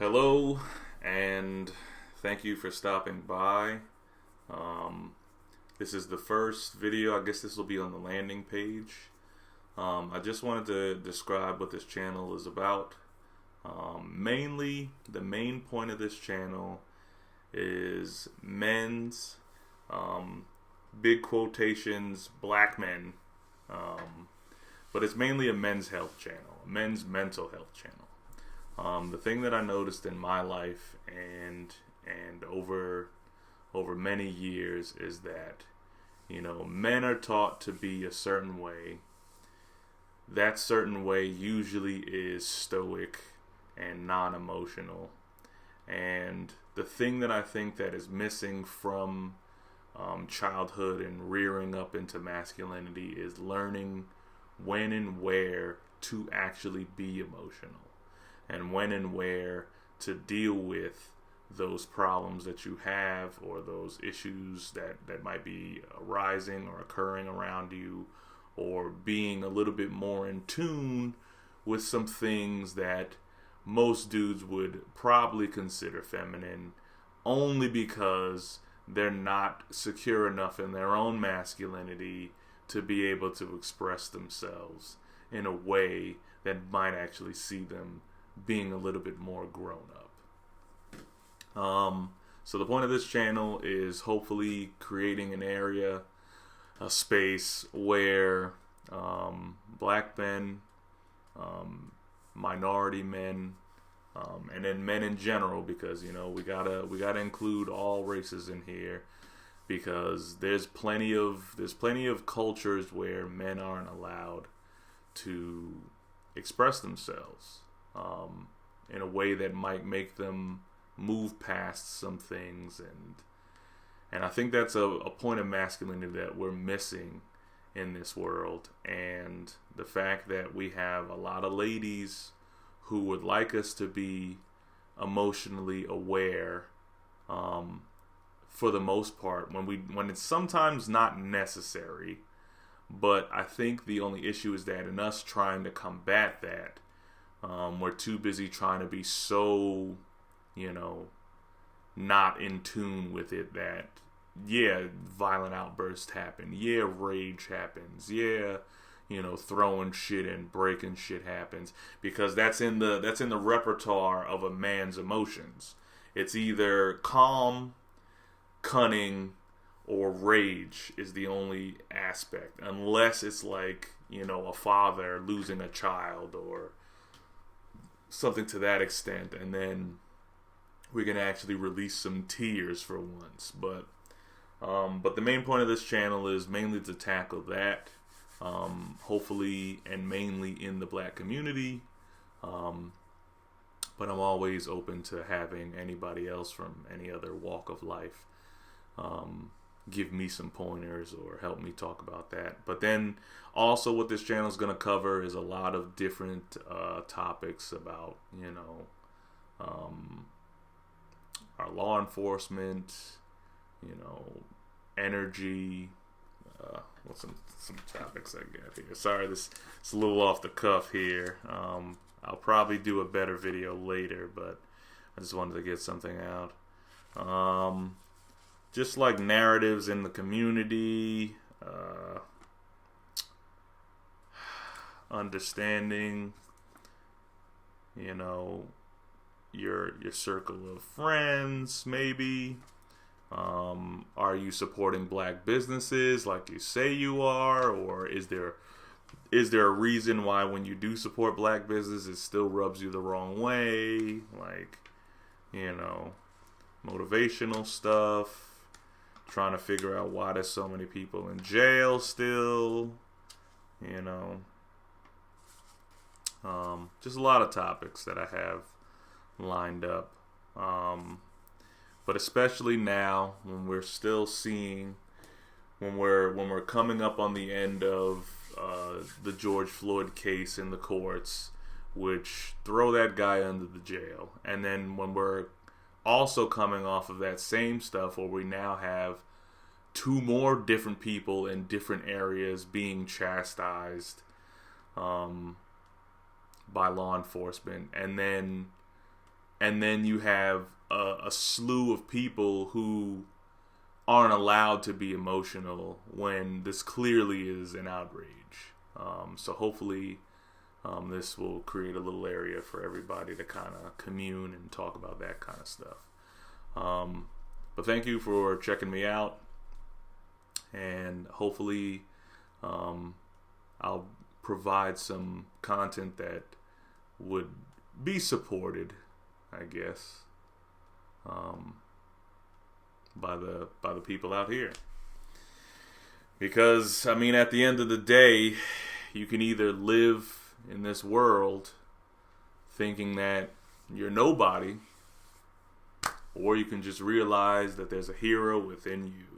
Hello, and thank you for stopping by. This is the first video. I guess this will be on the landing page. I just wanted to describe what this channel is about. Mainly, the main point of this channel is men's, big quotations, black men. But it's mainly a men's health channel, a men's mental health channel. The thing that I noticed in my life and over many years is that, men are taught to be a certain way. That certain way usually is stoic and non-emotional. And the thing that I think that is missing from childhood and rearing up into masculinity is learning when and where to actually be emotional, and when and where to deal with those problems that you have, or those issues that might be arising or occurring around you, or being a little bit more in tune with some things that most dudes would probably consider feminine, only because they're not secure enough in their own masculinity to be able to express themselves in a way that might actually see them being a little bit more grown up. So the point of this channel is hopefully creating an area, a space where black men, minority men, and then men in general, because we gotta include all races in here, because there's plenty of cultures where men aren't allowed to express themselves in a way that might make them move past some things, and I think that's a point of masculinity that we're missing in this world. And the fact that we have a lot of ladies who would like us to be emotionally aware, for the most part, when it's sometimes not necessary. But I think the only issue is that in us trying to combat that, we're too busy trying to be so, not in tune with it, that violent outbursts happen, rage happens, throwing shit and breaking shit happens, because that's in the repertoire of a man's emotions. It's either calm, cunning, or rage is the only aspect, unless it's like, a father losing a child or something to that extent, and then we can actually release some tears for once. But the main point of this channel is mainly to tackle that, hopefully and mainly in the black community. But I'm always open to having anybody else from any other walk of life give me some pointers or help me talk about that. But then also what this channel is going to cover is a lot of different topics about, our law enforcement, energy, what's some topics I got here. Sorry, this is a little off the cuff here. I'll probably do a better video later, but I just wanted to get something out. Just like narratives in the community, understanding, your circle of friends, maybe. Are you supporting black businesses like you say you are, or is there a reason why when you do support black business it still rubs you the wrong way? Like, motivational stuff, trying to figure out why there's so many people in jail still, just a lot of topics that I have lined up. But especially now, when we're still seeing, when we're coming up on the end of the George Floyd case in the courts, which throw that guy under the jail, and then when we're also coming off of that same stuff where we now have two more different people in different areas being chastised by law enforcement, and then and then you have a slew of people who aren't allowed to be emotional when this clearly is an outrage. So hopefully this will create a little area for everybody to kind of commune and talk about that kind of stuff. But thank you for checking me out, and hopefully I'll provide some content that would be supported, I guess, by the people out here. Because, I mean, at the end of the day, you can either live in this world thinking that you're nobody, or you can just realize that there's a hero within you.